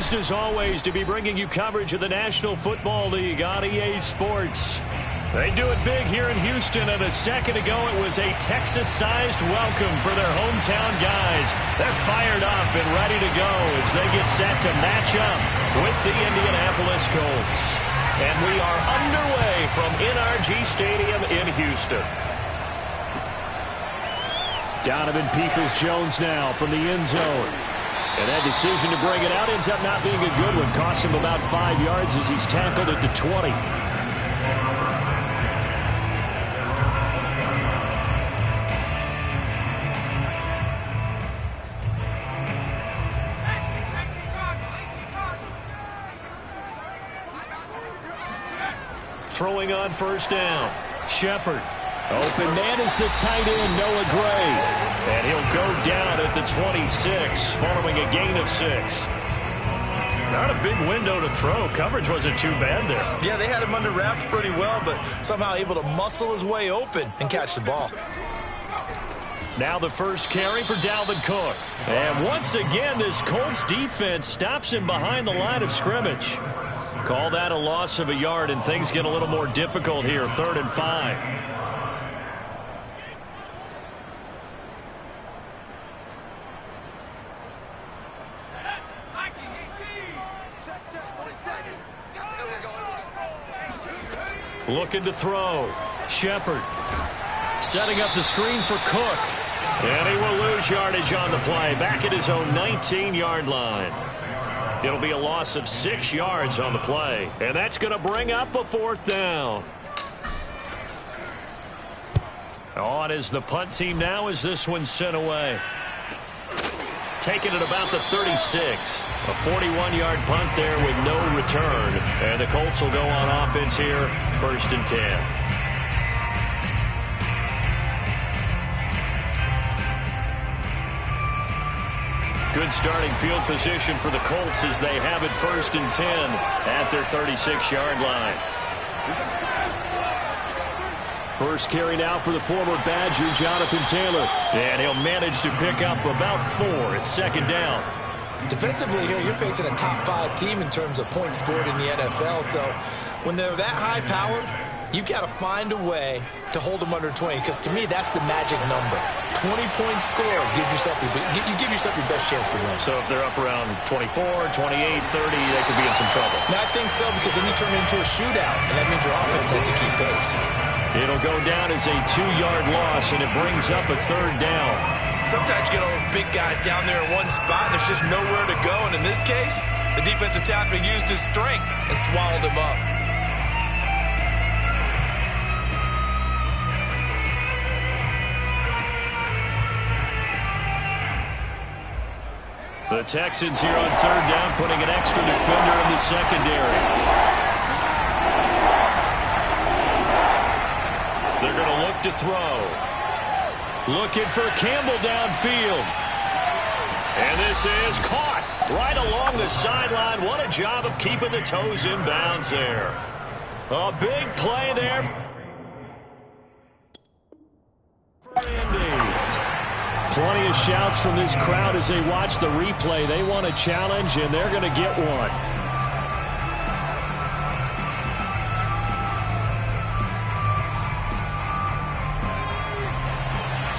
Pleased as always to be bringing you coverage of the National Football League on EA Sports. They do it big here in Houston, and a second ago it was a Texas-sized welcome for their hometown guys. They're fired up and ready to go as they get set to match up with the Indianapolis Colts. And we are underway from NRG Stadium in Houston. Donovan Peoples-Jones now from the end zone. And that decision to bring it out ends up not being a good one. Cost him about 5 yards as he's tackled at the 20. Throwing on first down. Shepard. Open man is the tight end, Noah Gray. And he'll go down at the 26 following a gain of 6. Not a big window to throw. Coverage wasn't too bad there. Yeah, they had him under wraps pretty well, but somehow able to muscle his way open and catch the ball. Now the first carry for Dalvin Cook. And once again, this Colts defense stops him behind the line of scrimmage. Call that a loss of a yard, and things get a little more difficult here. 3rd and 5. Looking to throw. Shepard setting up the screen for Cook. And he will lose yardage on the play. Back at his own 19-yard line. It'll be a loss of 6 yards on the play. And that's going to bring up a 4th down. On is the punt team now as this one's sent away. Taking it about the 36. A 41-yard punt there with no return. And the Colts will go on offense here, 1st and 10. Good starting field position for the Colts as they have it 1st and 10 at their 36-yard line. First carry now for the former Badger, Jonathan Taylor. And he'll manage to pick up about 4 at 2nd down. Defensively here, you're facing a top 5 team in terms of points scored in the NFL. So when they're that high-powered, you've got to find a way to hold them under 20, because to me, that's the magic number. 20-point score gives yourself you give yourself your best chance to win. So if they're up around 24, 28, 30, they could be in some trouble. I think so, because then you turn it into a shootout, and that means your offense has to keep pace. It'll go down as a 2-yard loss, and it brings up a 3rd down. Sometimes you get all those big guys down there in one spot, and there's just nowhere to go. And in this case, the defensive tackle used his strength and swallowed him up. The Texans here on 3rd down, putting an extra defender in the secondary. They're going to look to throw. Looking for Campbell downfield. And this is caught right along the sideline. What a job of keeping the toes in bounds there. A big play there for Indy. Plenty of shouts from this crowd as they watch the replay. They want a challenge, and they're going to get one.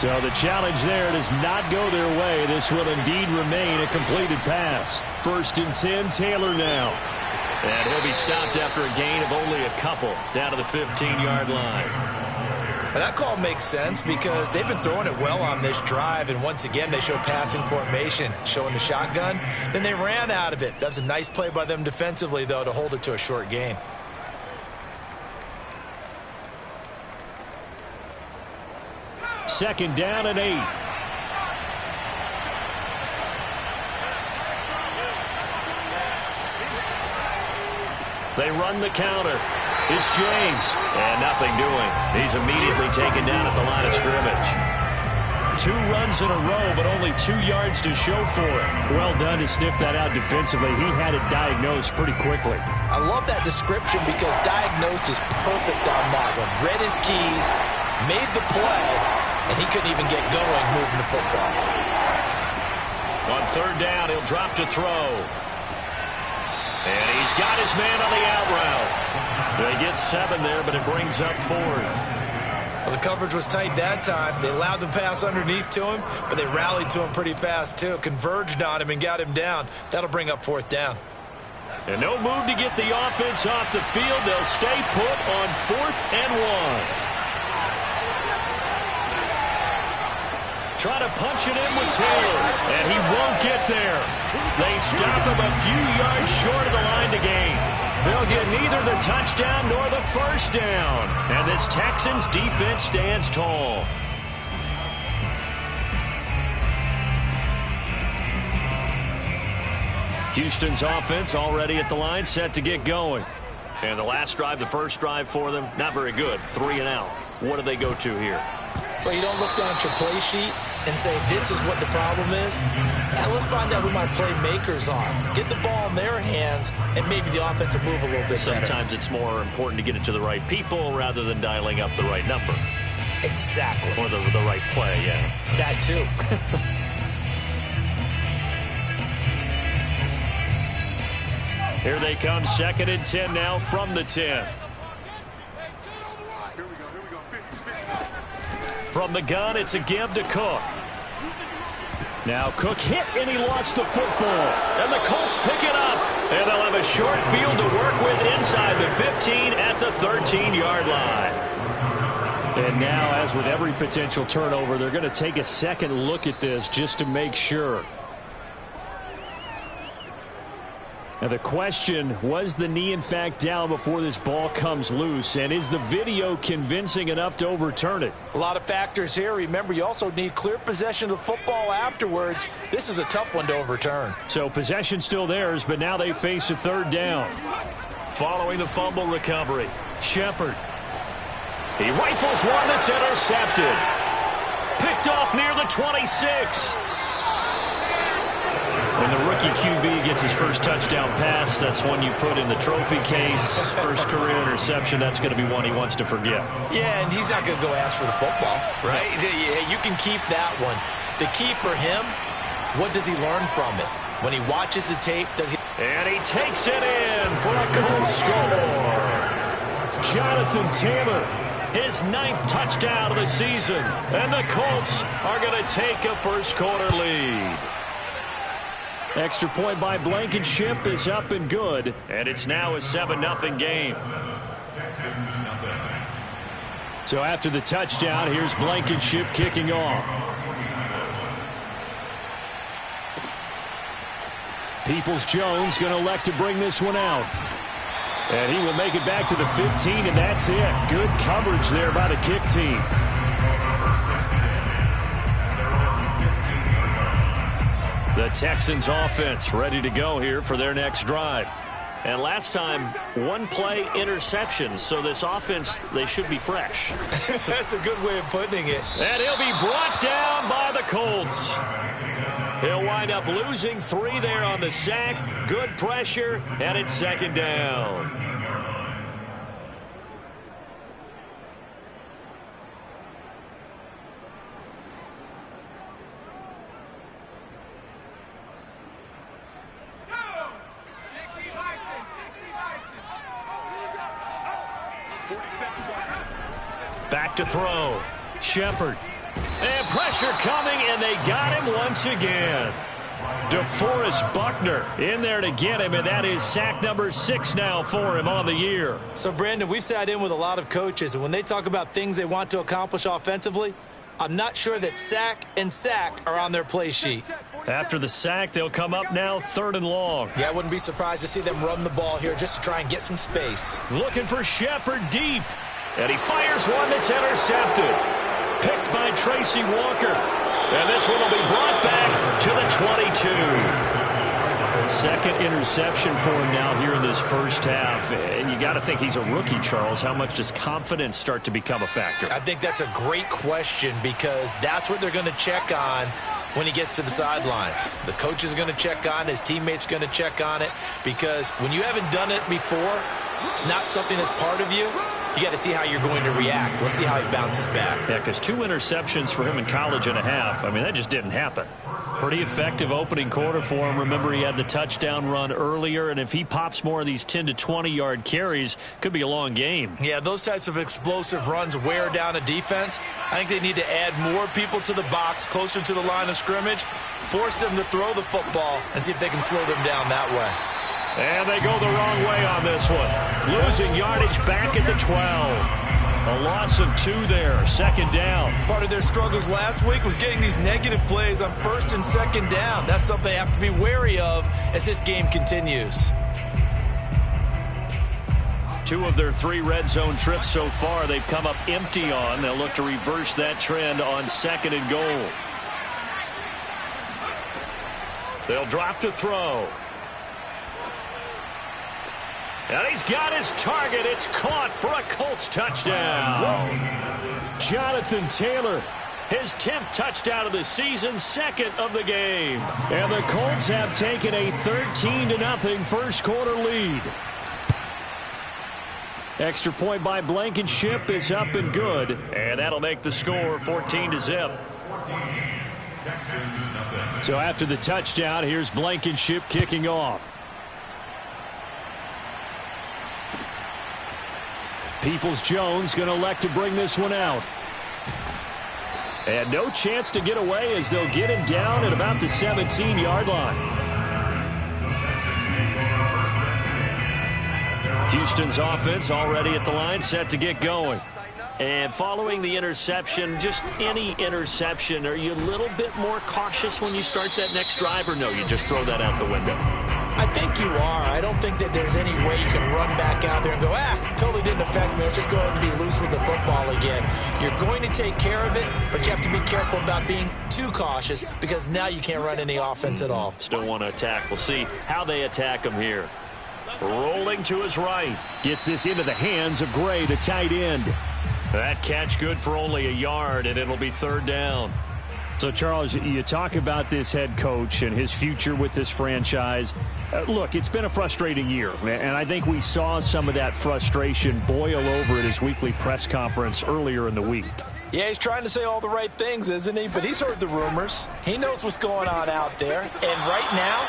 So the challenge there does not go their way. This will indeed remain a completed pass. 1st and 10, Taylor now. And he'll be stopped after a gain of only a couple down to the 15-yard line. And that call makes sense because they've been throwing it well on this drive, and once again they show passing formation, showing the shotgun. Then they ran out of it. That was a nice play by them defensively, though, to hold it to a short gain. Second down and 8. They run the counter. It's James. And nothing doing. He's immediately taken down at the line of scrimmage. 2 runs in a row, but only 2 yards to show for it. Well done to sniff that out defensively. He had it diagnosed pretty quickly. I love that description because diagnosed is perfect on that one. Read his keys, made the play, and he couldn't even get going moving the football. On 3rd down, he'll drop to throw. And he's got his man on the out route. They get 7 there, but it brings up 4th. Well, the coverage was tight that time. They allowed the pass underneath to him, but they rallied to him pretty fast, too. Converged on him and got him down. That'll bring up 4th down. And no move to get the offense off the field. They'll stay put on 4th and 1. Try to punch it in with Taylor, and he won't get there. They stop him a few yards short of the line to gain. They'll get neither the touchdown nor the first down. And this Texans defense stands tall. Houston's offense already at the line, set to get going. And the last drive, the first drive for them, not very good. 3 and out. What do they go to here? Well, you don't look down at your play sheet and say, this is what the problem is. Now, let's find out who my playmakers are. Get the ball in their hands, and maybe the offense will move a little bit better. Sometimes it's more important to get it to the right people rather than dialing up the right number. Exactly. Or the right play, yeah. That, too. Here they come, 2nd and 10 now from the 10. From the gun, it's a give to Cook. Now Cook hit, and he lost the football. And the Colts pick it up. And they'll have a short field to work with inside the 15 at the 13-yard line. And now, as with every potential turnover, they're going to take a second look at this just to make sure. Now the question, was the knee in fact down before this ball comes loose? And is the video convincing enough to overturn it? A lot of factors here. Remember, you also need clear possession of the football afterwards. This is a tough one to overturn. So possession still theirs, but now they face a 3rd down. Following the fumble recovery, Shepard. He rifles one that's intercepted. Picked off near the 26. When the rookie QB gets his first touchdown pass, that's one you put in the trophy case. First career interception, that's going to be one he wants to forget. Yeah, and he's not going to go ask for the football, right? Yeah, you can keep that one. The key for him, what does he learn from it? When he watches the tape, does he... And he takes it in for a Colts score. Jonathan Taylor, his 9th touchdown of the season. And the Colts are going to take a first-quarter lead. Extra point by Blankenship is up and good, and it's now a 7-0 game. So after the touchdown, here's Blankenship kicking off. Peoples-Jones going to elect to bring this one out. And he will make it back to the 15, and that's it. Good coverage there by the kick team. The Texans offense ready to go here for their next drive. And last time, 1-play interception. So this offense, they should be fresh. That's a good way of putting it. And he'll be brought down by the Colts. He'll wind up losing 3 there on the sack. Good pressure, and it's 2nd down. Back to throw. Shepard. And pressure coming, and they got him once again. DeForest Buckner in there to get him, and that is sack number 6 now for him on the year. So, Brandon, we've sat in with a lot of coaches, and when they talk about things they want to accomplish offensively, I'm not sure that sack and sack are on their play sheet. After the sack, they'll come up now 3rd and long. Yeah, I wouldn't be surprised to see them run the ball here just to try and get some space. Looking for Shepard deep. And he fires one that's intercepted. Picked by Tracy Walker. And this one will be brought back to the 22. 2nd interception for him now here in this first half. And you got to think he's a rookie, Charles. How much does confidence start to become a factor? I think that's a great question because that's what they're going to check on when he gets to the sidelines. The coach is going to check on it. His teammates are going to check on it because when you haven't done it before, it's not something that's part of you. you got to see how you're going to react. Let's see how he bounces back. Yeah, because 2 interceptions for him in college and a half. I mean, that just didn't happen. Pretty effective opening quarter for him. Remember, he had the touchdown run earlier, and if he pops more of these 10 to 20-yard carries, could be a long game. Yeah, those types of explosive runs wear down a defense. I think they need to add more people to the box, closer to the line of scrimmage, force them to throw the football, and see if they can slow them down that way. And they go the wrong way on this one. Losing yardage back at the 12. A loss of 2 there, second down. Part of their struggles last week was getting these negative plays on first and second down. That's something they have to be wary of as this game continues. 2 of their 3 red zone trips so far they've come up empty on. They'll look to reverse that trend on second and goal. They'll drop to throw. And he's got his target. It's caught for a Colts touchdown. Jonathan Taylor, his 10th touchdown of the season, 2nd of the game. And the Colts have taken a 13-0 first quarter lead. Extra point by Blankenship is up and good. And that'll make the score 14-0. So after the touchdown, here's Blankenship kicking off. Peoples-Jones going to elect to bring this one out. And no chance to get away as they'll get him down at about the 17-yard line. Houston's offense already at the line, set to get going. And following the interception, just any interception, are you a little bit more cautious when you start that next drive, or no, you just throw that out the window? I think you are. I don't think that there's any way you can run back out there and go, totally didn't affect me. Let's just go ahead and be loose with the football again. You're going to take care of it, but you have to be careful about being too cautious because now you can't run any offense at all. Still want to attack. We'll see how they attack him here. Rolling to his right. Gets this into the hands of Gray, the tight end. That catch good for only a yard, and it'll be 3rd down. So, Charles, you talk about this head coach and his future with this franchise. Look, it's been a frustrating year, and I think we saw some of that frustration boil over at his weekly press conference earlier in the week. Yeah, he's trying to say all the right things, isn't he? But he's heard the rumors. He knows what's going on out there. And right now,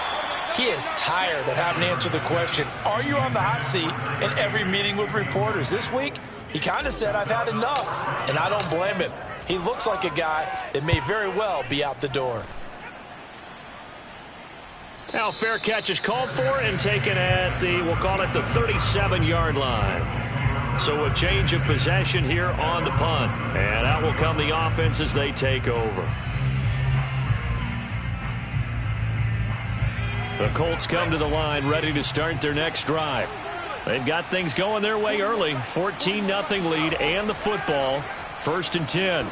he is tired of having to answer the question, are you on the hot seat in every meeting with reporters? This week, he kind of said, I've had enough, and I don't blame him. He looks like a guy that may very well be out the door. Now, fair catch is called for and taken at the, we'll call it the 37-yard line. So a change of possession here on the punt. And out will come the offense as they take over. The Colts come to the line ready to start their next drive. They've got things going their way early. 14-0 lead and the football. 1st and 10.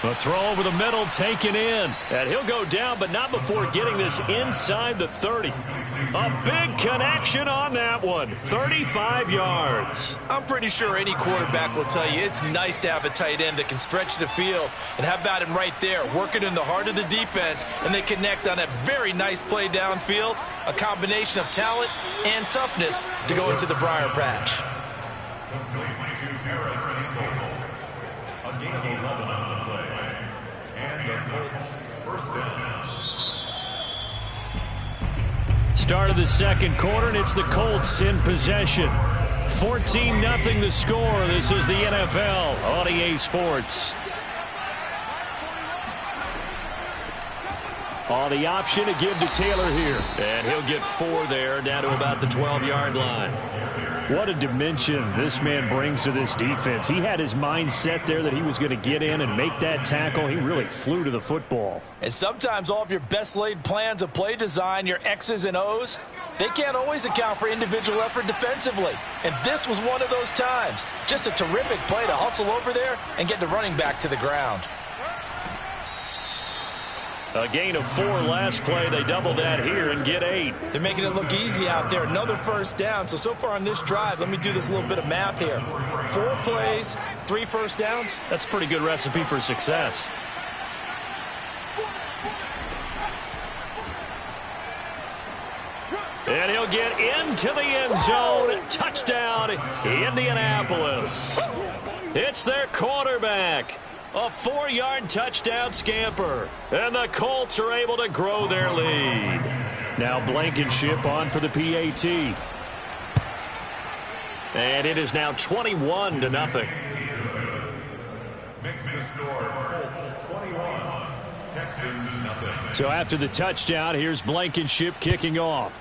The throw over the middle taken in. And he'll go down, but not before getting this inside the 30. A big connection on that one. 35 yards. I'm pretty sure any quarterback will tell you it's nice to have a tight end that can stretch the field. And how about him right there, working in the heart of the defense, and they connect on a very nice play downfield. A combination of talent and toughness to go into the briar patch. Start of the second quarter, and it's the Colts in possession. 14-0 the score. This is the NFL on EA Sports. On the option to give to Taylor here. And he'll get 4 there, down to about the 12-yard line. What a dimension this man brings to this defense. He had his mind set there that he was going to get in and make that tackle. He really flew to the football. And sometimes all of your best laid plans of play design, your X's and O's, they can't always account for individual effort defensively. And this was one of those times. Just a terrific play to hustle over there and get the running back to the ground. A gain of 4 last play. They double that here and get 8. They're making it look easy out there. Another 1st down. So far on this drive, let me do this little bit of math here. 4 plays, 3 first downs. That's a pretty good recipe for success. And he'll get into the end zone. Touchdown, Indianapolis. It's their quarterback. A 4-yard touchdown scamper. And the Colts are able to grow their lead. Now Blankenship on for the PAT. And it is now 21-0. Makes the score Colts 21, Texans 0. So after the touchdown, here's Blankenship kicking off.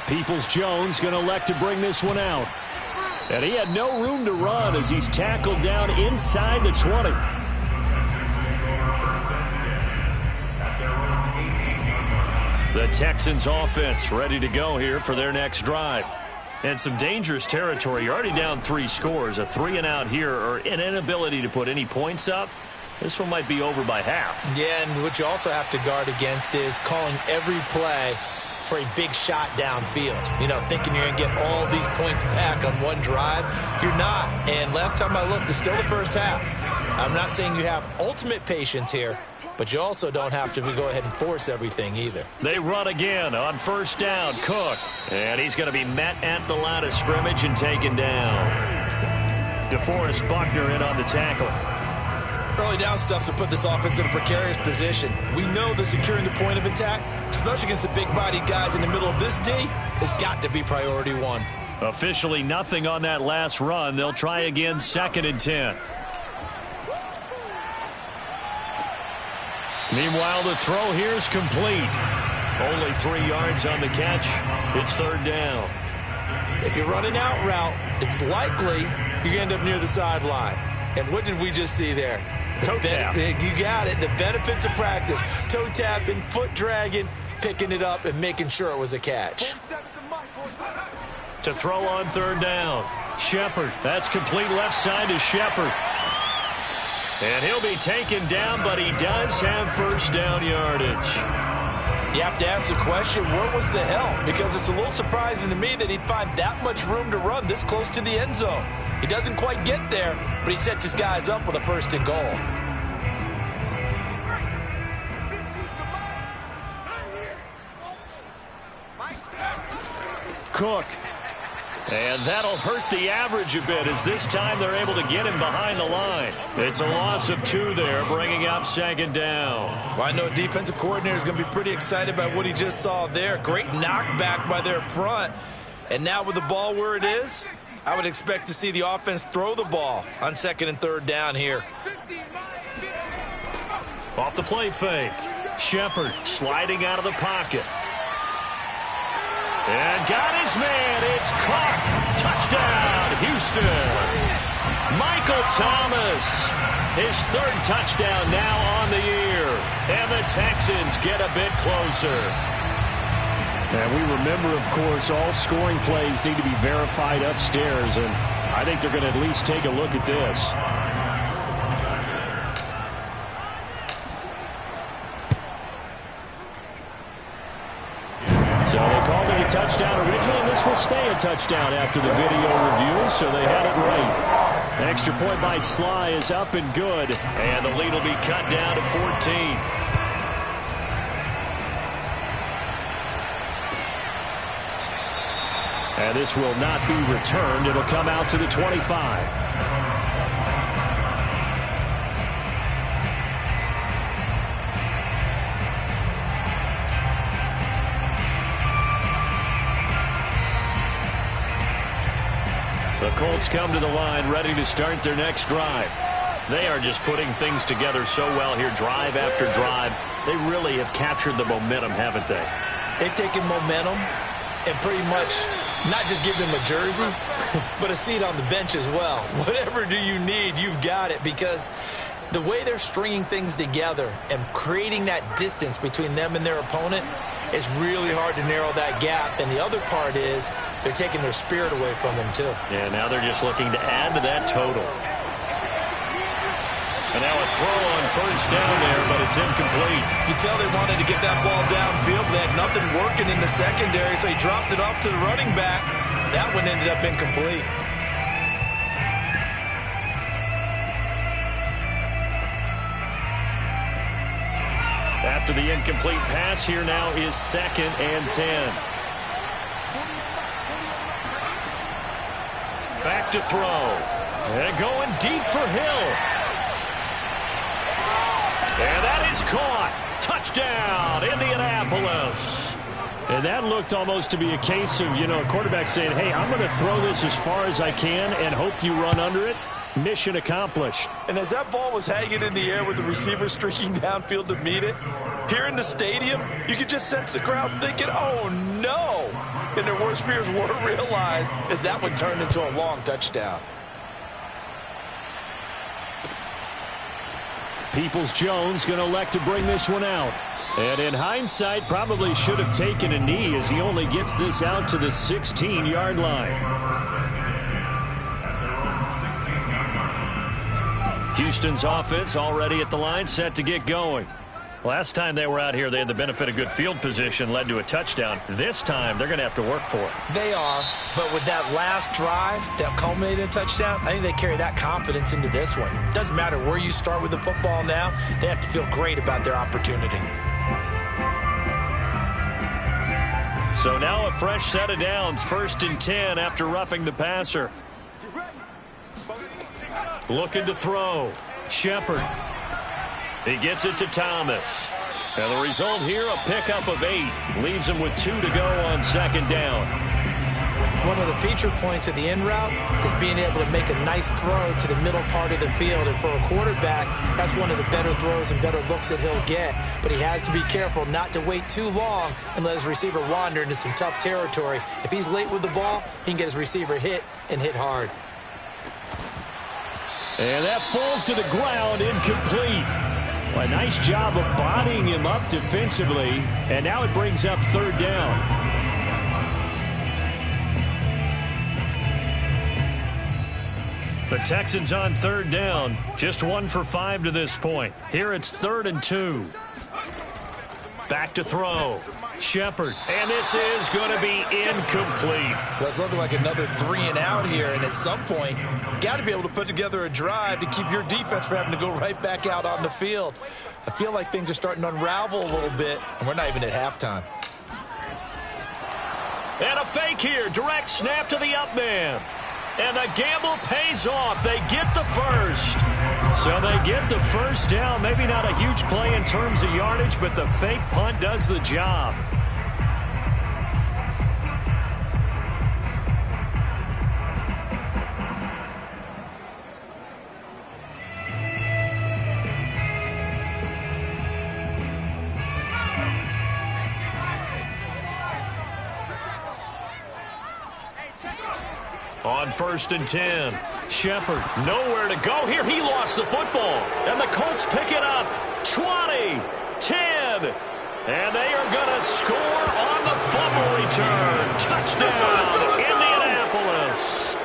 Peoples-Jones going to elect to bring this one out. And he had no room to run as he's tackled down inside the 20. The Texans offense ready to go here for their next drive. And some dangerous territory. You're already down 3 scores. A 3-and-out here or an inability to put any points up. This one might be over by half. Yeah, and what you also have to guard against is calling every play for a big shot downfield. You know, thinking you're going to get all these points back on one drive. You're not. And last time I looked, it's still the first half. I'm not saying you have ultimate patience here, but you also don't have to go ahead and force everything either. They run again on first down. Cook. And he's going to be met at the line of scrimmage and taken down. DeForest Buckner in on the tackle. Early down stuff to put this offense in a precarious position. We know that securing the point of attack, especially against the big-bodied guys in the middle of this D, has got to be priority 1. Officially nothing on that last run. They'll try again 2nd and 10. Meanwhile, the throw here is complete. Only 3 yards on the catch. It's 3rd down. If you run an out route, it's likely you're going to end up near the sideline. And what did we just see there? Toe tap. You got it. The benefits of practice. Toe tapping, foot dragging, picking it up, and making sure it was a catch. To throw on 3rd down. Shepard. That's complete left side to Shepard. And he'll be taken down, but he does have 1st down yardage. You have to ask the question, where was the help? Because it's a little surprising to me that he'd find that much room to run this close to the end zone. He doesn't quite get there, but he sets his guys up with a 1st and goal. Cook. And that'll hurt the average a bit as this time they're able to get him behind the line. It's a loss of 2 there, bringing up 2nd down. Well, I know a defensive coordinator is going to be pretty excited about what he just saw there. Great knockback by their front. And now with the ball where it is, I would expect to see the offense throw the ball on 2nd and 3rd down here. Off the play fake. Shepard sliding out of the pocket. And got his man. It's caught. Touchdown, Houston. Michael Thomas. His 3rd touchdown now on the year. And the Texans get a bit closer. And we remember, of course, all scoring plays need to be verified upstairs. And I think they're going to at least take a look at this. So they called it a touchdown originally, and this will stay a touchdown after the video review, so they had it right. An extra point by Sly is up and good, and the lead will be cut down to 14. And this will not be returned. It'll come out to the 25. The Colts come to the line ready to start their next drive. They are just putting things together so well here, drive after drive. They really have captured the momentum, haven't they? They've taken momentum and pretty much not just give him a jersey, but a seat on the bench as well. Whatever do you need, you've got it, because the way they're stringing things together and creating that distance between them and their opponent is really hard to narrow that gap. And the other part is they're taking their spirit away from them, too. Yeah, now they're just looking to add to that total. And now a throw on 1st down there, but it's incomplete. You can tell they wanted to get that ball downfield, but they had nothing working in the secondary, so he dropped it off to the running back. That one ended up incomplete. After the incomplete pass, here now is 2nd and 10. Back to throw. And going deep for Hill. And that is caught. Touchdown, Indianapolis. And that looked almost to be a case of, a quarterback saying, hey, I'm going to throw this as far as I can and hope you run under it. Mission accomplished. And as that ball was hanging in the air with the receiver streaking downfield to meet it, here in the stadium, you could just sense the crowd thinking, oh, no. And their worst fears were realized as that one turned into a long touchdown. Peoples-Jones going to elect to bring this one out. And in hindsight, probably should have taken a knee as he only gets this out to the 16-yard line. Houston's offense already at the line, set to get going. Last time they were out here, they had the benefit of good field position, led to a touchdown. This time, they're going to have to work for it. They are, but with that last drive that culminated in a touchdown, I think they carry that confidence into this one. It doesn't matter where you start with the football now, they have to feel great about their opportunity. So now a fresh set of downs, 1st and 10 after roughing the passer. Looking to throw. Shepard. He gets it to Thomas. And the result here, a pickup of 8. Leaves him with 2 to go on 2nd down. One of the feature points of the in route is being able to make a nice throw to the middle part of the field. And for a quarterback, that's one of the better throws and better looks that he'll get. But he has to be careful not to wait too long and let his receiver wander into some tough territory. If he's late with the ball, he can get his receiver hit and hit hard. And that falls to the ground, incomplete. Well, a nice job of bodying him up defensively. And now it brings up 3rd down. The Texans on 3rd down. Just 1 for 5 to this point. Here it's 3rd and 2. Back to throw. Shepard. And this is going to be incomplete. Well, it's looking like another 3 and out here. And at some point, got to be able to put together a drive to keep your defense from having to go right back out on the field. I feel like things are starting to unravel a little bit, and we're not even at halftime. And a fake here. Direct snap to the up man. And the gamble pays off. They get the first. So they get the first down. Maybe not a huge play in terms of yardage, but the fake punt does the job. On 1st and 10, Shepard nowhere to go here. He lost the football, and the Colts pick it up. 20, 10, and they are going to score on the fumble return. Touchdown, Indianapolis.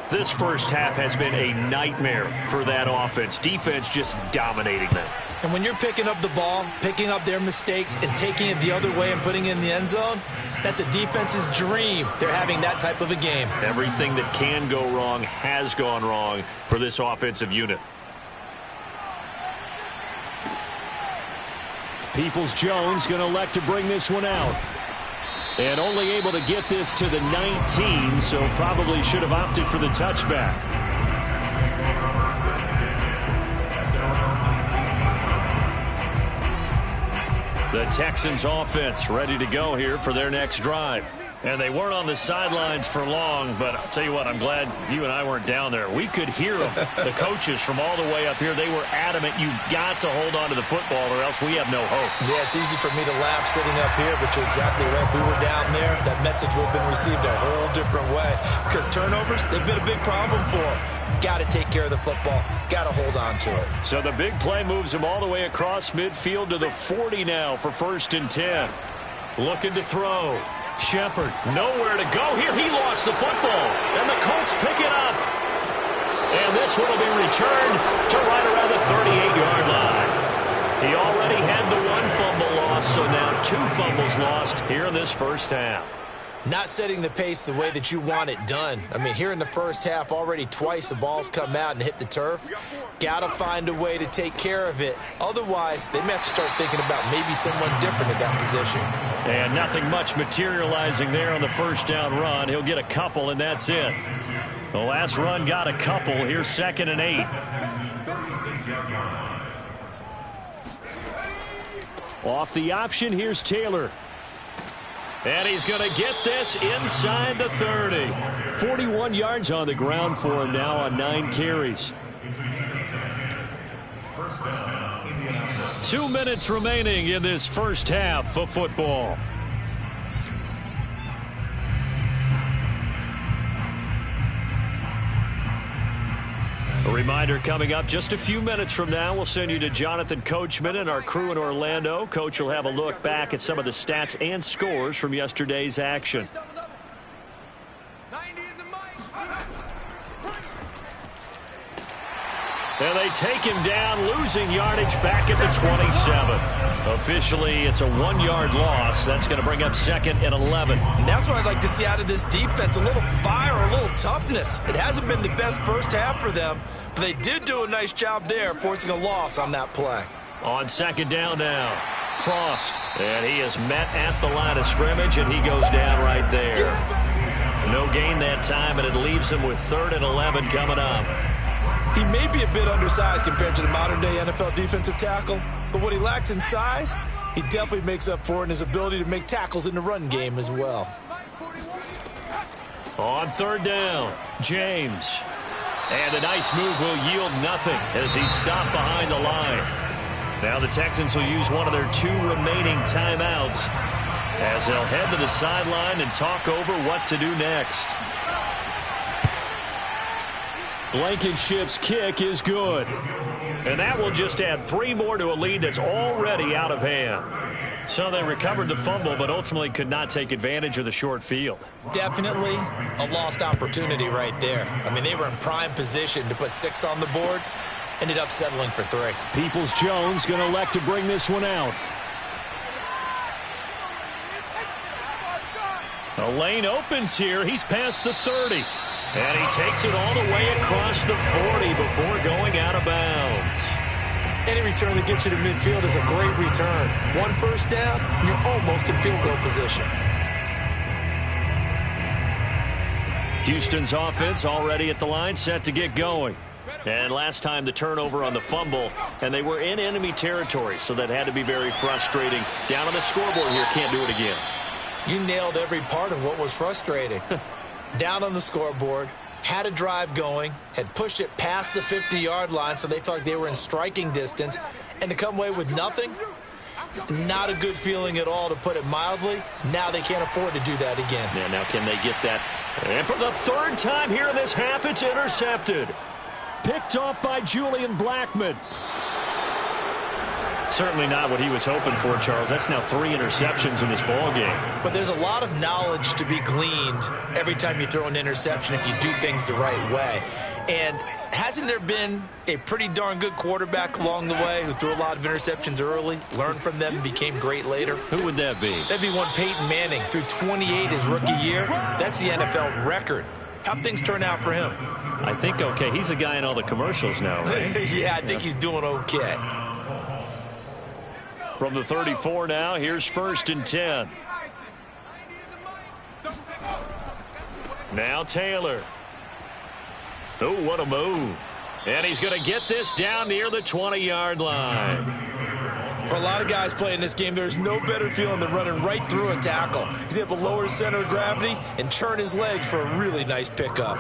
This first half has been a nightmare for that offense. Defense just dominating them. And when you're picking up the ball, picking up their mistakes, and taking it the other way and putting it in the end zone, that's a defense's dream. They're having that type of a game. Everything that can go wrong has gone wrong for this offensive unit. Peoples-Jones going to elect to bring this one out. And only able to get this to the 19, so probably should have opted for the touchback. The Texans offense ready to go here for their next drive. And they weren't on the sidelines for long, but I'll tell you what, I'm glad you and I weren't down there. We could hear them, the coaches from all the way up here. They were adamant, you've got to hold on to the football or else we have no hope. Yeah, it's easy for me to laugh sitting up here, but you're exactly right. If we were down there, that message would have been received a whole different way. Because turnovers, they've been a big problem for them. Got to take care of the football. Got to hold on to it. So the big play moves them all the way across midfield to the 40 now for 1st and 10. Looking to throw. Shepard, nowhere to go here. He lost the football, and the Colts pick it up. And this one will be returned to right around the 38-yard line. He already had the 1 fumble loss, so now 2 fumbles lost here in this first half. not setting the pace the way that you want it done. I mean, here in the first half, already twice the ball's come out and hit the turf. Got to find a way to take care of it. Otherwise, they may have to start thinking about maybe someone different at that position. And nothing much materializing there on the first down run. He'll get a couple, and that's it. The last run got a couple. Here's 2nd and 8. Off the option, here's Taylor. And he's going to get this inside the 30. 41 yards on the ground for him now on 9 carries. 2 minutes remaining in this first half of football. A reminder coming up just a few minutes from now, we'll send you to Jonathan Coachman and our crew in Orlando. Coach will have a look back at some of the stats and scores from yesterday's action. And they take him down, losing yardage back at the 27. Officially, it's a 1-yard loss. That's going to bring up 2nd and 11. And that's what I'd like to see out of this defense, a little fire, a little toughness. It hasn't been the best first half for them, but they did do a nice job there, forcing a loss on that play. On 2nd down now, Frost. And he is met at the line of scrimmage, and he goes down right there. No gain that time, and it leaves him with 3rd and 11 coming up. He may be a bit undersized compared to the modern-day NFL defensive tackle, but what he lacks in size, he definitely makes up for in his ability to make tackles in the run game as well. On 3rd down, James. And a nice move will yield nothing as he's stopped behind the line. Now the Texans will use one of their 2 remaining timeouts as they'll head to the sideline and talk over what to do next. Blankenship's kick is good. And that will just add 3 more to a lead that's already out of hand. So they recovered the fumble, but ultimately could not take advantage of the short field. Definitely a lost opportunity right there. I mean, they were in prime position to put 6 on the board. Ended up settling for 3. Peoples-Jones going to elect to bring this one out. A lane opens here. He's past the 30. And he takes it all the way across the 40 before going out of bounds. Any return that gets you to midfield is a great return. 1 first down, and you're almost in field goal position. Houston's offense already at the line, set to get going. And last time the turnover on the fumble, and they were in enemy territory, so that had to be very frustrating. Down on the scoreboard here, can't do it again. You nailed every part of what was frustrating. Down on the scoreboard, had a drive going, had pushed it past the 50-yard line, so they felt like they were in striking distance, and to come away with nothing, not a good feeling at all, to put it mildly. Now they can't afford to do that again. Yeah, now can they get that? And for the 3rd time here in this half, it's intercepted. Picked off by Julian Blackman. Certainly not what he was hoping for, Charles. That's now 3 interceptions in this ball game. But there's a lot of knowledge to be gleaned every time you throw an interception if you do things the right way. And hasn't there been a pretty darn good quarterback along the way who threw a lot of interceptions early, learned from them, and became great later? Who would that be? That'd be one Peyton Manning. Threw 28 his rookie year. That's the NFL record. How'd things turn out for him? I think okay. He's a guy in all the commercials now, right? Yeah, I think he's doing okay. From the 34 now, here's 1st and 10. Now Taylor. Oh, what a move. And he's going to get this down near the 20-yard line. For a lot of guys playing this game, there's no better feeling than running right through a tackle. He's able to lower his center of gravity and churn his legs for a really nice pickup.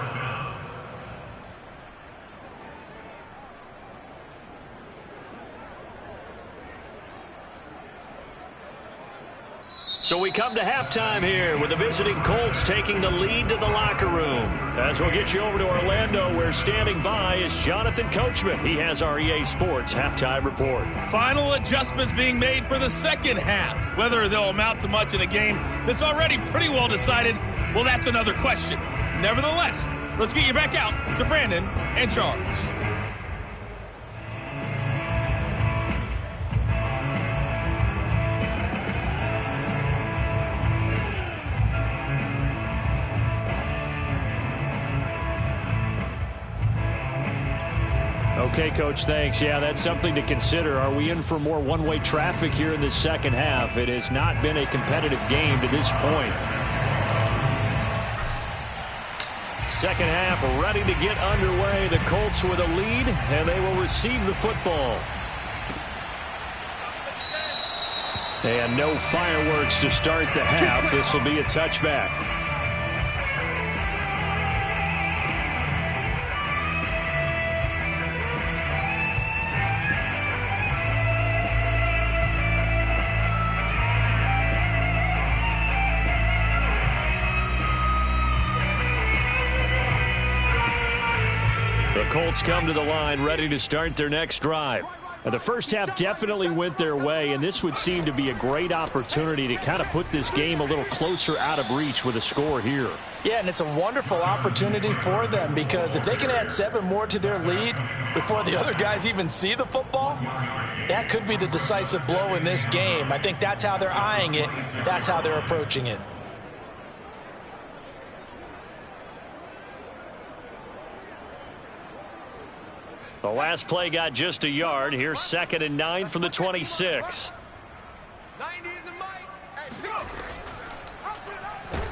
So we come to halftime here with the visiting Colts taking the lead to the locker room. As we'll get you over to Orlando, where standing by is Jonathan Coachman. He has our EA Sports halftime report. Final adjustments being made for the second half. Whether they'll amount to much in a game that's already pretty well decided, well, that's another question. Nevertheless, let's get you back out to Brandon and Charles. Okay, Coach, thanks. Yeah, that's something to consider. Are we in for more one-way traffic here in the second half? It has not been a competitive game to this point. Second half ready to get underway. The Colts with a lead, and they will receive the football. And no fireworks to start the half. This will be a touchback. The Colts come to the line ready to start their next drive. Now, the first half definitely went their way, and this would seem to be a great opportunity to kind of put this game a little closer out of reach with a score here. Yeah, and it's a wonderful opportunity for them because if they can add 7 more to their lead before the other guys even see the football, that could be the decisive blow in this game. I think that's how they're eyeing it. That's how they're approaching it. The last play got just a yard. Here's 2nd and 9 from the 26.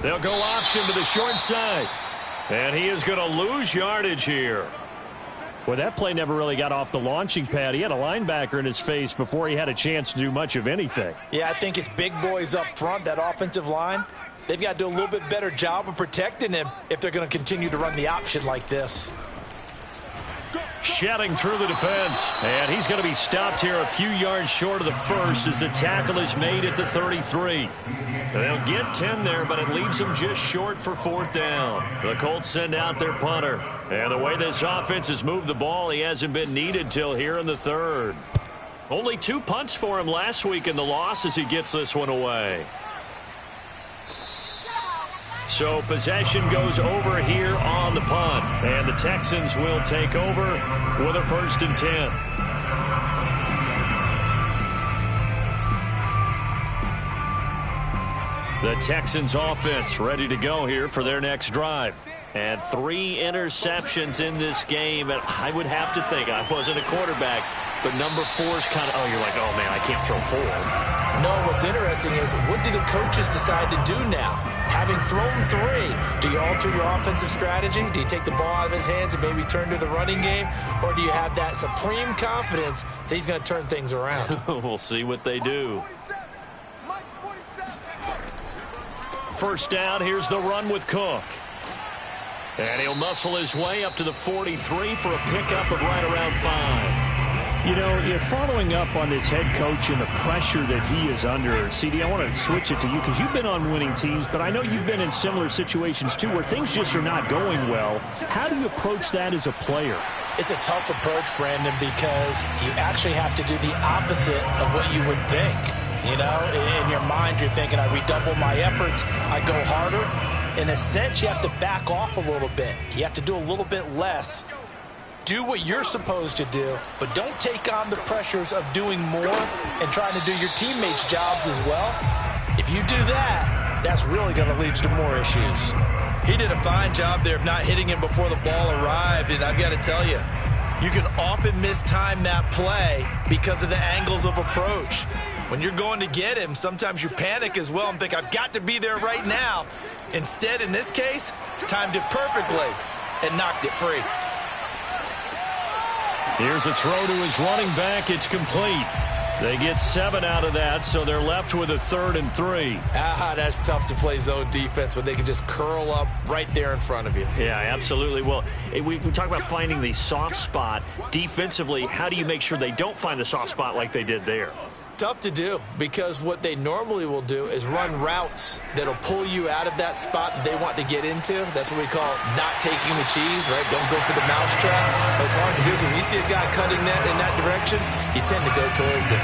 They'll go option to the short side. And he is going to lose yardage here. Well, that play never really got off the launching pad. He had a linebacker in his face before he had a chance to do much of anything. Yeah, I think it's big boys up front, that offensive line. They've got to do a little bit better job of protecting him if they're going to continue to run the option like this. Shedding through the defense, and he's going to be stopped here a few yards short of the first as the tackle is made at the 33. They'll get 10 there, but it leaves them just short for 4th down. The Colts send out their punter, and the way this offense has moved the ball, he hasn't been needed till here in the 3rd. Only 2 punts for him last week in the loss as he gets this one away. So possession goes over here on the punt. And the Texans will take over with a 1st and 10. The Texans offense ready to go here for their next drive. And 3 interceptions in this game. And I would have to think, I wasn't a quarterback, but number 4 is kind of, oh, you're like, oh, man, I can't throw 4. No, what's interesting is what do the coaches decide to do now? Having thrown 3, do you alter your offensive strategy? Do you take the ball out of his hands and maybe turn to the running game? Or do you have that supreme confidence that he's going to turn things around? We'll see what they do. First down, here's the run with Cook. And he'll muscle his way up to the 43 for a pickup of right around 5. You know, you're following up on this head coach and the pressure that he is under. CD, I want to switch it to you because you've been on winning teams, but I know you've been in similar situations too where things just are not going well. How do you approach that as a player? It's a tough approach, Brandon, because you actually have to do the opposite of what you would think. You know, in your mind, you're thinking, I redouble my efforts, I go harder. In a sense, you have to back off a little bit. You have to do a little bit less. Do what you're supposed to do, but don't take on the pressures of doing more and trying to do your teammates' jobs as well. If you do that, that's really going to lead to more issues. He did a fine job there of not hitting him before the ball arrived, and I've got to tell you, you can often mistime that play because of the angles of approach. When you're going to get him, sometimes you panic as well and think, I've got to be there right now. Instead, in this case, timed it perfectly and knocked it free. Here's a throw to his running back. It's complete. They get 7 out of that, so they're left with a 3rd and 3. That's tough to play zone defense when they can just curl up right there in front of you. Yeah, absolutely. Well, we talk about finding the soft spot. Defensively, how do you make sure they don't find the soft spot like they did there? Tough to do because what they normally will do is run routes that'll pull you out of that spot that they want to get into. That's what we call not taking the cheese, right? Don't go for the mousetrap. But it's hard to do because when you see a guy cutting that in that direction, you tend to go towards it.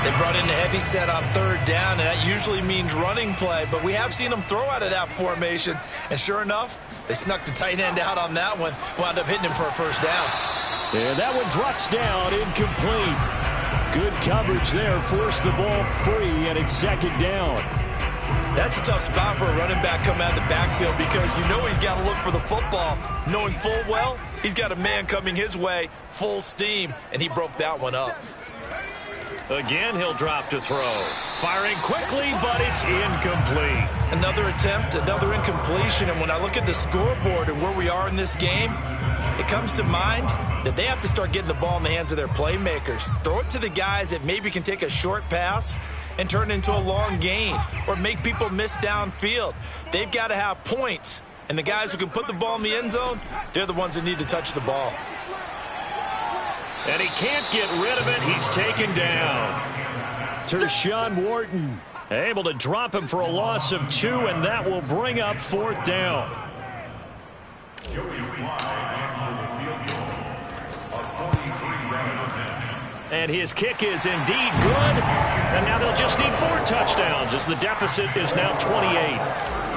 They brought in the heavy set on 3rd down, and that usually means running play. But we have seen them throw out of that formation, and sure enough, they snuck the tight end out on that one, wound up hitting him for a 1st down. Yeah, that one drops down, incomplete. Good coverage there, forced the ball free, and it's 2nd down. That's a tough spot for a running back coming out of the backfield because you know he's got to look for the football, knowing full well he's got a man coming his way full steam, and he broke that one up. Again, he'll drop to throw. Firing quickly, but it's incomplete. Another attempt, another incompletion, and when I look at the scoreboard and where we are in this game, it comes to mind that they have to start getting the ball in the hands of their playmakers. Throw it to the guys that maybe can take a short pass and turn it into a long gain or make people miss downfield. They've got to have points, and the guys who can put the ball in the end zone, they're the ones that need to touch the ball. And he can't get rid of it. He's taken down. Tershawn Wharton able to drop him for a loss of 2, and that will bring up 4th down. And his kick is indeed good. And now they'll just need 4 touchdowns as the deficit is now 28.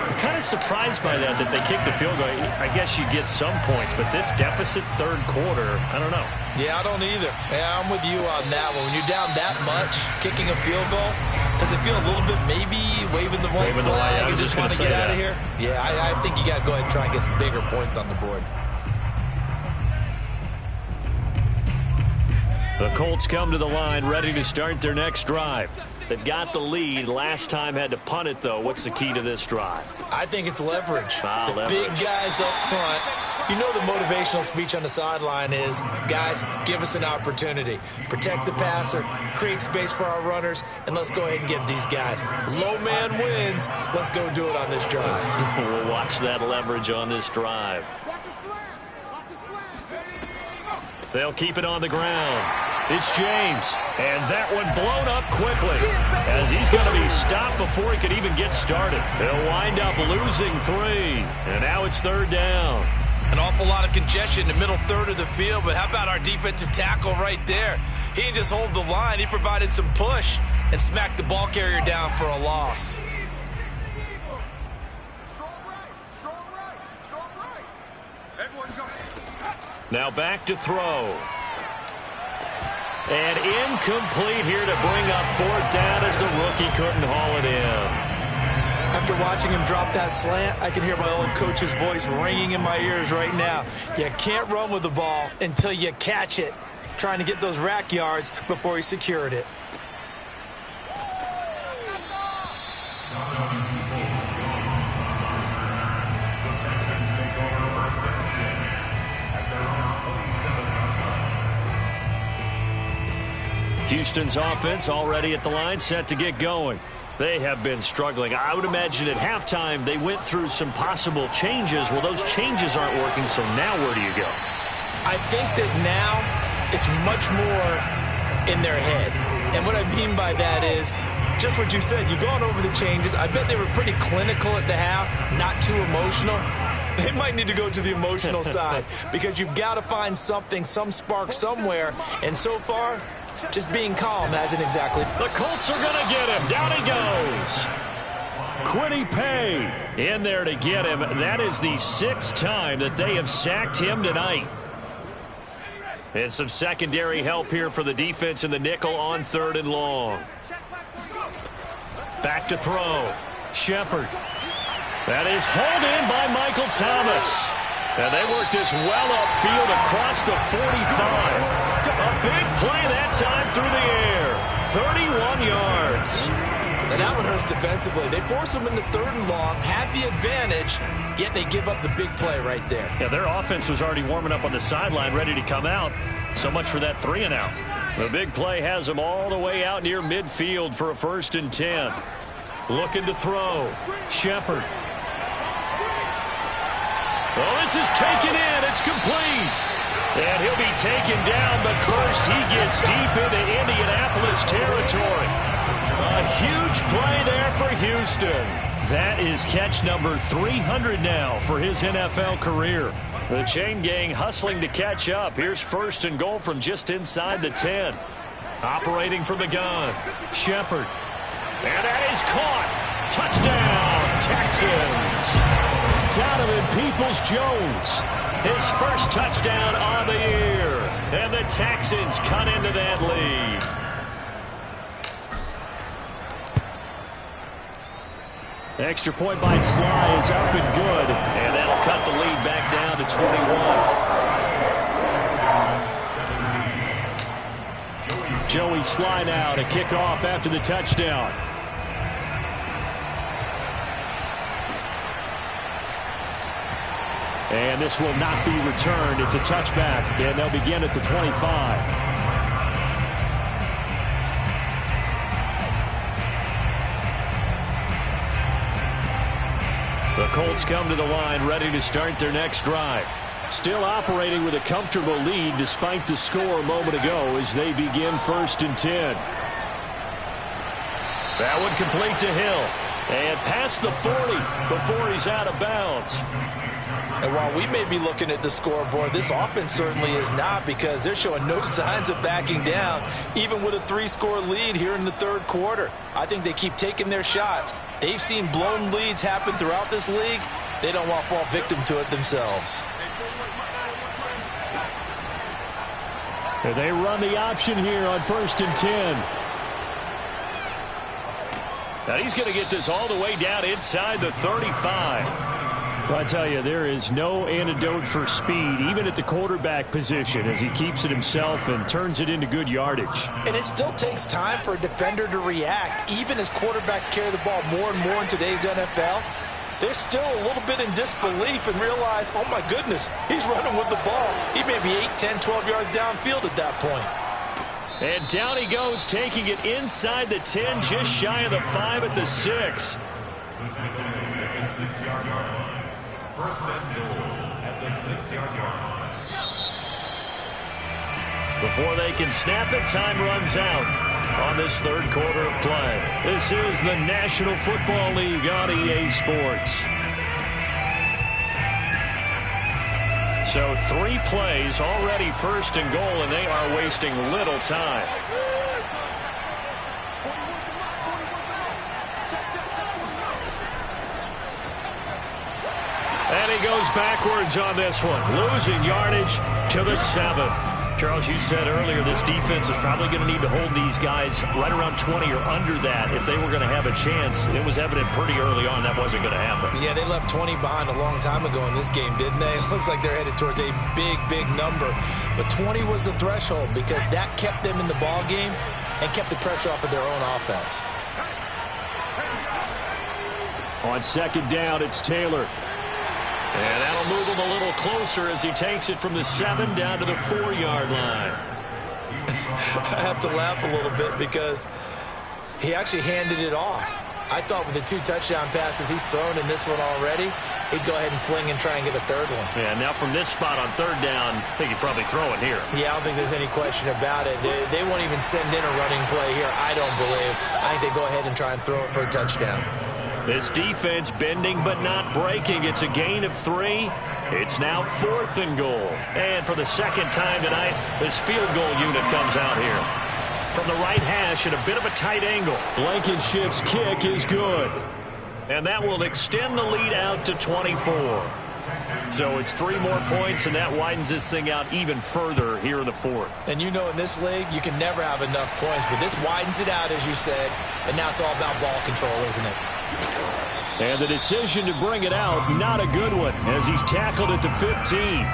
I'm kind of surprised by that they kicked the field goal. I guess you get some points, but this deficit third quarter, I don't know. Yeah, I don't either. Yeah, I'm with you on that one. When you're down that much, kicking a field goal, does it feel a little bit maybe waving the white flag and just want to get out of here? Yeah, I think you got to go ahead and try and get some bigger points on the board. The Colts come to the line ready to start their next drive. They've got the lead. Last time had to punt it, though. What's the key to this drive? I think it's leverage. Leverage. Big guys up front. You know the motivational speech on the sideline is, guys, give us an opportunity. Protect the passer, create space for our runners, and let's go ahead and get these guys. Low man wins. Let's go do it on this drive. We'll watch that leverage on this drive. They'll keep it on the ground. It's James, and that one blown up quickly as he's going to be stopped before he could even get started. They'll wind up losing 3, and now it's 3rd down. An awful lot of congestion in the middle third of the field, but how about our defensive tackle right there? He didn't just hold the line. He provided some push and smacked the ball carrier down for a loss. Now back to throw. And incomplete here to bring up 4th down as the rookie couldn't haul it in. After watching him drop that slant, I can hear my old coach's voice ringing in my ears right now. You can't run with the ball until you catch it. Trying to get those rack yards before he secured it. Houston's offense already at the line, set to get going. They have been struggling. I would imagine at halftime they went through some possible changes. Well, those changes aren't working, so now where do you go? I think that now it's much more in their head. And what I mean by that is just what you said. You've gone over the changes. I bet they were pretty clinical at the half, not too emotional. They might need to go to the emotional side because you've got to find something, some spark somewhere. And so far, just being calm hasn't exactly. The Colts are going to get him. Down he goes. Quiddy Pay in there to get him. That is the 6th time that they have sacked him tonight. And some secondary help here for the defense in the nickel on 3rd and long. Back to throw. Shepard. That is hauled in by Michael Thomas. And they work this well upfield across the 45. A big play that time through the air. 31 yards. And that one hurts defensively. They force them into 3rd and long, had the advantage, yet they give up the big play right there. Yeah, their offense was already warming up on the sideline, ready to come out. So much for that 3 and out. The big play has them all the way out near midfield for a 1st and 10. Looking to throw. Shepard. Oh, this is taken in. It's complete. And he'll be taken down, but first he gets deep into Indianapolis territory. A huge play there for Houston. That is catch number 300 now for his NFL career. The chain gang hustling to catch up. Here's 1st and goal from just inside the 10. Operating from the gun. Shepard. And that is caught. Touchdown, Texans. Donovan Peoples-Jones, his 1st touchdown on the year. And the Texans cut into that lead. The extra point by Sly is up and good. And that'll cut the lead back down to 21. Joey Sly now to kick off after the touchdown. And this will not be returned. It's a touchback, and they'll begin at the 25. The Colts come to the line ready to start their next drive. Still operating with a comfortable lead despite the score a moment ago as they begin 1st and 10. That one complete to Hill. And past the 40 before he's out of bounds. And while we may be looking at the scoreboard, this offense certainly is not, because they're showing no signs of backing down, even with a 3-score lead here in the 3rd quarter. I think they keep taking their shots. They've seen blown leads happen throughout this league. They don't want to fall victim to it themselves. And they run the option here on 1st and 10. Now he's going to get this all the way down inside the 35. Well, I tell you, there is no antidote for speed, even at the quarterback position, as he keeps it himself and turns it into good yardage. And it still takes time for a defender to react. Even as quarterbacks carry the ball more and more in today's NFL, they're still a little bit in disbelief and realize, oh my goodness, he's running with the ball. He may be 8, 10, 12 yards downfield at that point. And down he goes, taking it inside the 10, just shy of the 5 at the 6. 6-yard line. 1st and goal at the 6-yard line. Before they can snap it, time runs out on this 3rd quarter of play. This is the National Football League on EA Sports. So 3 plays already 1st and goal, and they are wasting little time. And he goes backwards on this one, losing yardage to the 7. Charles, you said earlier this defense is probably going to need to hold these guys right around 20 or under that if they were going to have a chance. It was evident pretty early on that wasn't going to happen. Yeah, they left 20 behind a long time ago in this game, didn't they? It looks like they're headed towards a big, big number. But 20 was the threshold because that kept them in the ball game and kept the pressure off of their own offense. On 2nd down, it's Taylor. And that'll move him a little closer as he takes it from the 7 down to the 4-yard line. I have to laugh a little bit because he actually handed it off. I thought with the 2 touchdown passes he's thrown in this one already, he'd go ahead and fling and try and get a 3rd one. Yeah, now from this spot on 3rd down, I think he'd probably throw it here. Yeah, I don't think there's any question about it. They won't even send in a running play here, I don't believe. I think they go ahead and try and throw it for a touchdown. This defense bending but not breaking. It's a gain of 3. It's now 4th and goal. And for the 2nd time tonight, this field goal unit comes out here. From the right hash at a bit of a tight angle. Blankenship's kick is good. And that will extend the lead out to 24. So it's 3 more points, and that widens this thing out even further here in the 4th. And you know in this league, you can never have enough points, but this widens it out, as you said, and now it's all about ball control, isn't it? And the decision to bring it out, not a good one, as he's tackled at the 15.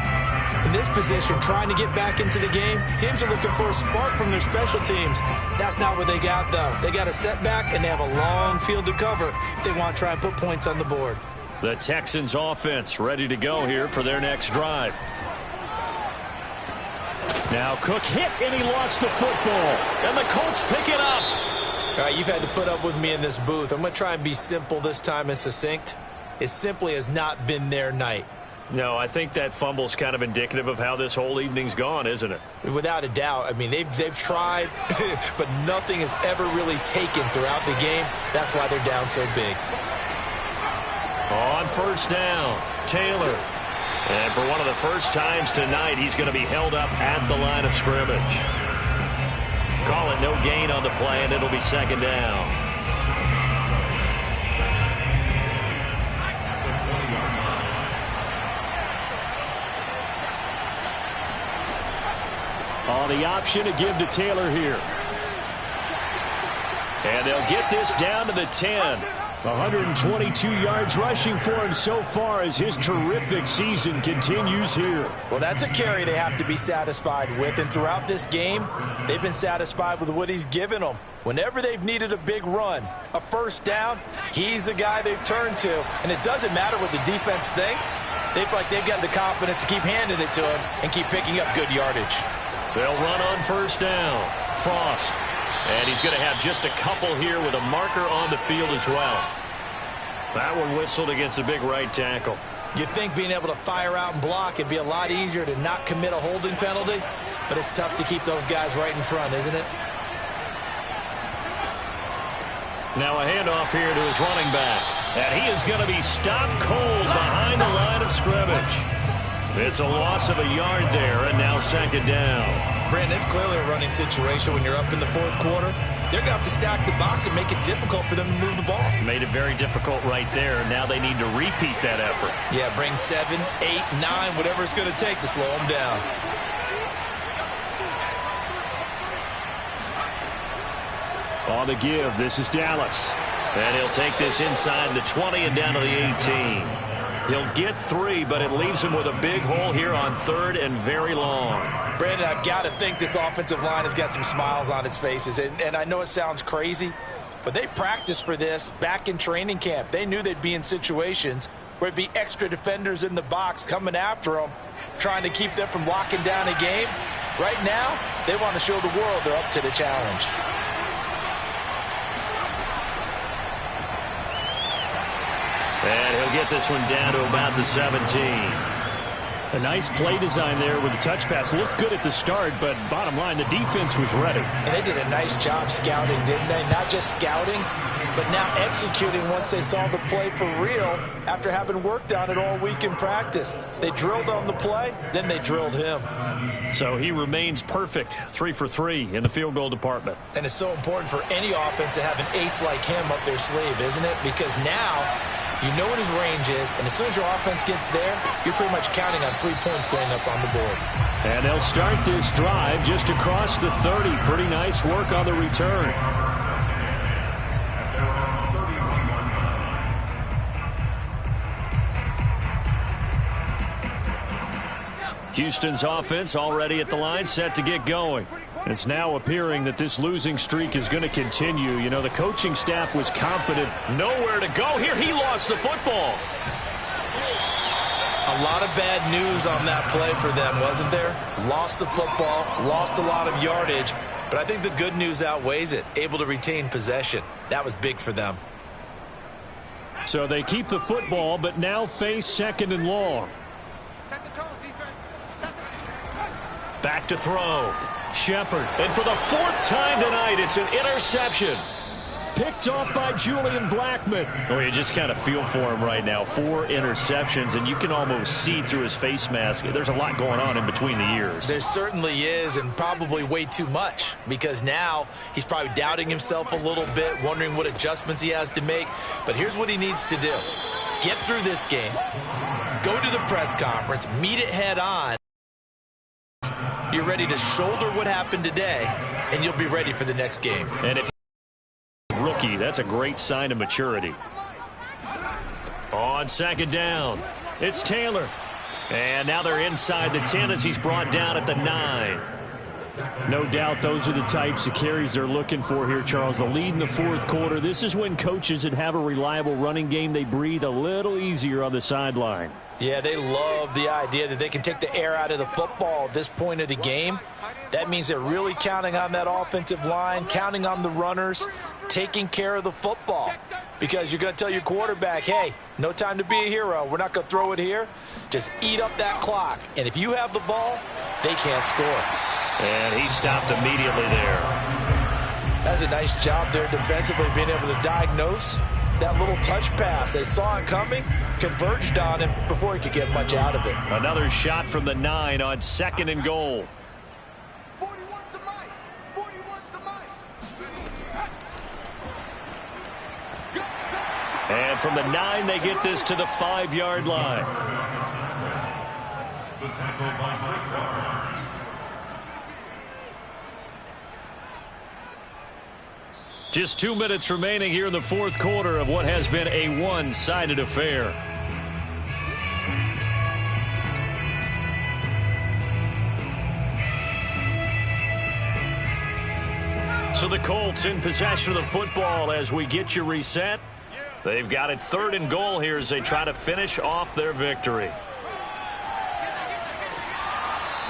In this position, trying to get back into the game, teams are looking for a spark from their special teams. That's not what they got, though. They got a setback, and they have a long field to cover if they want to try and put points on the board. The Texans offense ready to go here for their next drive. Now Cook hit, and he lost the football. And the Colts pick it up. All right, you've had to put up with me in this booth. I'm going to try and be simple this time and succinct. It simply has not been their night. No, I think that fumble's kind of indicative of how this whole evening's gone, isn't it? Without a doubt. I mean, they've tried, but nothing has ever really taken throughout the game. That's why they're down so big. On 1st down, Taylor. And for one of the first times tonight, he's going to be held up at the line of scrimmage. Call it no gain on the play, and it'll be 2nd down. On the option to give to Taylor here. And they'll get this down to the 10. 122 yards rushing for him so far as his terrific season continues here. Well, that's a carry they have to be satisfied with, and throughout this game, they've been satisfied with what he's given them. Whenever they've needed a big run, a first down, he's the guy they've turned to, and it doesn't matter what the defense thinks. They feel like they've got the confidence to keep handing it to him and keep picking up good yardage. They'll run on first down. Frost. And he's going to have just a couple here with a marker on the field as well. That one whistled against a big right tackle. You'd think being able to fire out and block it'd be a lot easier to not commit a holding penalty, but it's tough to keep those guys right in front, isn't it? Now a handoff here to his running back. And he is going to be stopped cold behind the line of scrimmage. It's a loss of a yard there, and now second down. Brandon, it's clearly a running situation when you're up in the fourth quarter. They're going to have to stack the box and make it difficult for them to move the ball. Made it very difficult right there. Now they need to repeat that effort. Yeah, bring 7, 8, 9, whatever it's going to take to slow them down. On the give, this is Dallas. And he'll take this inside the 20 and down to the 18. He'll get 3, but it leaves him with a big hole here on third and very long. Brandon, I've got to think this offensive line has got some smiles on its faces. And I know it sounds crazy, but they practiced for this back in training camp. They knew they'd be in situations where it'd be extra defenders in the box coming after them, trying to keep them from locking down a game. Right now, they want to show the world they're up to the challenge. And he'll get this one down to about the 17. A nice play design there with the touch pass. Looked good at the start, but bottom line, the defense was ready. And they did a nice job scouting, didn't they? Not just scouting, but now executing once they saw the play for real after having worked on it all week in practice. They drilled on the play, then they drilled him. So he remains perfect, 3 for 3 in the field goal department. And it's so important for any offense to have an ace like him up their sleeve, isn't it? Because now you know what his range is, and as soon as your offense gets there, you're pretty much counting on 3 points going up on the board. And they'll start this drive just across the 30. Pretty nice work on the return. Houston's offense already at the line, set to get going. It's now appearing that this losing streak is going to continue. You know, the coaching staff was confident. Nowhere to go here. He lost the football. A lot of bad news on that play for them, wasn't there? Lost the football, lost a lot of yardage, but I think the good news outweighs it. Able to retain possession. That was big for them. So they keep the football, but now face second and long. Back to throw. Shepard. And for the 4th time tonight, it's an interception. Picked off by Julian Blackmon. Oh, you just kind of feel for him right now. 4 interceptions, and you can almost see through his face mask. There's a lot going on in between the ears. There certainly is, and probably way too much, because now he's probably doubting himself a little bit, wondering what adjustments he has to make. But here's what he needs to do. Get through this game, go to the press conference, meet it head on. You're ready to shoulder what happened today, and you'll be ready for the next game. And if rookie, that's a great sign of maturity. On second down, it's Taylor. And now they're inside the 10 as he's brought down at the 9. No doubt those are the types of carries they're looking for here, Charles. The lead in the fourth quarter. This is when coaches that have a reliable running game, they breathe a little easier on the sideline. Yeah, they love the idea that they can take the air out of the football at this point of the game. That means they're really counting on that offensive line, counting on the runners, taking care of the football. Because you're going to tell your quarterback, hey, no time to be a hero. We're not going to throw it here. Just eat up that clock. And if you have the ball, they can't score. And he stopped immediately there. That's a nice job there defensively, being able to diagnose that little touch pass. They saw it coming, converged on him before he could get much out of it. Another shot from the 9 on second and goal. And from the 9, they get this to the 5-yard line. The tackle by Chris Barnes. Just 2 minutes remaining here in the fourth quarter of what has been a one-sided affair. So the Colts in possession of the football as we get you reset. They've got it 3rd and goal here as they try to finish off their victory.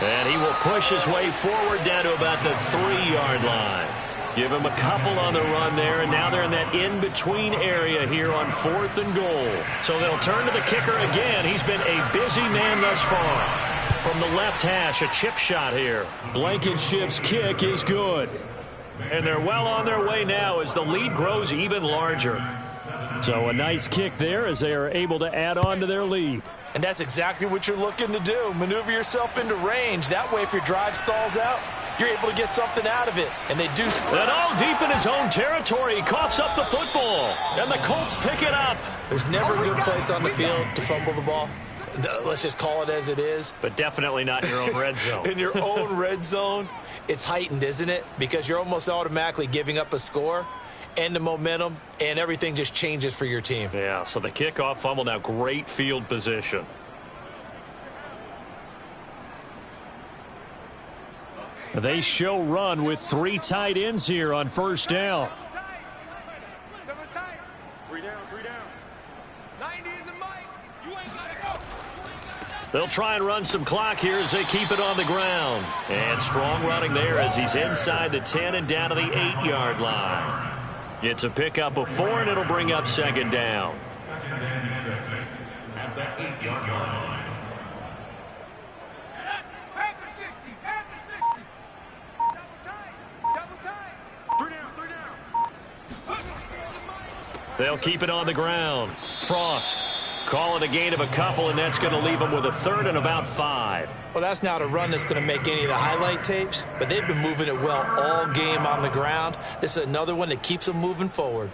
And he will push his way forward down to about the 3-yard line. Give him a couple on the run there, and now they're in that in-between area here on 4th and goal. So they'll turn to the kicker again. He's been a busy man thus far. From the left hash, a chip shot here. Blankenship's kick is good. And they're well on their way now as the lead grows even larger. So a nice kick there as they are able to add on to their lead. And that's exactly what you're looking to do. Maneuver yourself into range. That way, if your drive stalls out, you're able to get something out of it. And they do. And all deep in his own territory. He coughs up the football. And the Colts pick it up. There's never a good place on the field to fumble the ball. Let's just call it as it is. But definitely not in your own red zone. In your own red zone, it's heightened, isn't it? Because you're almost automatically giving up a score and the momentum, and everything just changes for your team. Yeah, so the kickoff fumble, now great field position. They show run with 3 tight ends here on first down. 3 down, 3 down. 90 isn't Mike. You ain't gotta go. They'll try and run some clock here as they keep it on the ground. And strong running there as he's inside the 10 and down to the 8-yard line. It's a pickup of 4, and it'll bring up 2nd down. 2nd and 6 at the 8-yard line. Panther 60, Panther 60. Double tight. 3 down, 3 down. They'll keep it on the ground. Frost call it a gain of a couple, and that's going to leave them with a 3rd and about 5. Well, that's not a run that's going to make any of the highlight tapes, but they've been moving it well all game on the ground. This is another one that keeps them moving forward.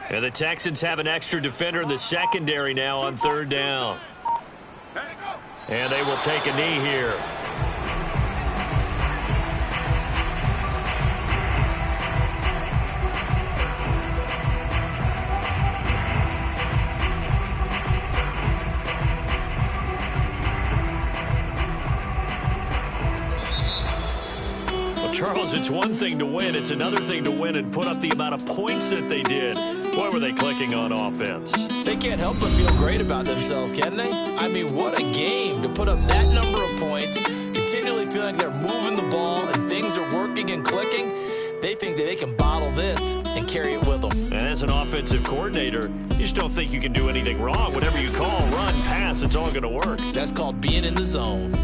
And the Texans have an extra defender in the secondary now on 3rd down. And they will take a knee here. Well, Charles, it's one thing to win. It's another thing to win and put up the amount of points that they did. Boy, were they clicking on offense. They can't help but feel great about themselves, can they? I mean, what a game to put up that number of points, continually feeling like they're moving the ball and things are working and clicking. They think that they can bottle this and carry it with them. And as an offensive coordinator, you just don't think you can do anything wrong. Whatever you call, run, pass, it's all going to work. That's called being in the zone.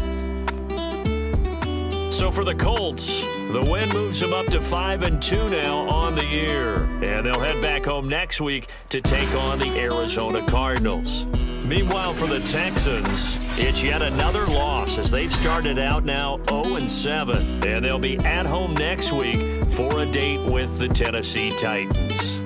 So for the Colts, the win moves them up to 5-2 now on the year. And they'll head back home next week to take on the Arizona Cardinals. Meanwhile, for the Texans, it's yet another loss as they've started out now 0-7. And they'll be at home next week for a date with the Tennessee Titans.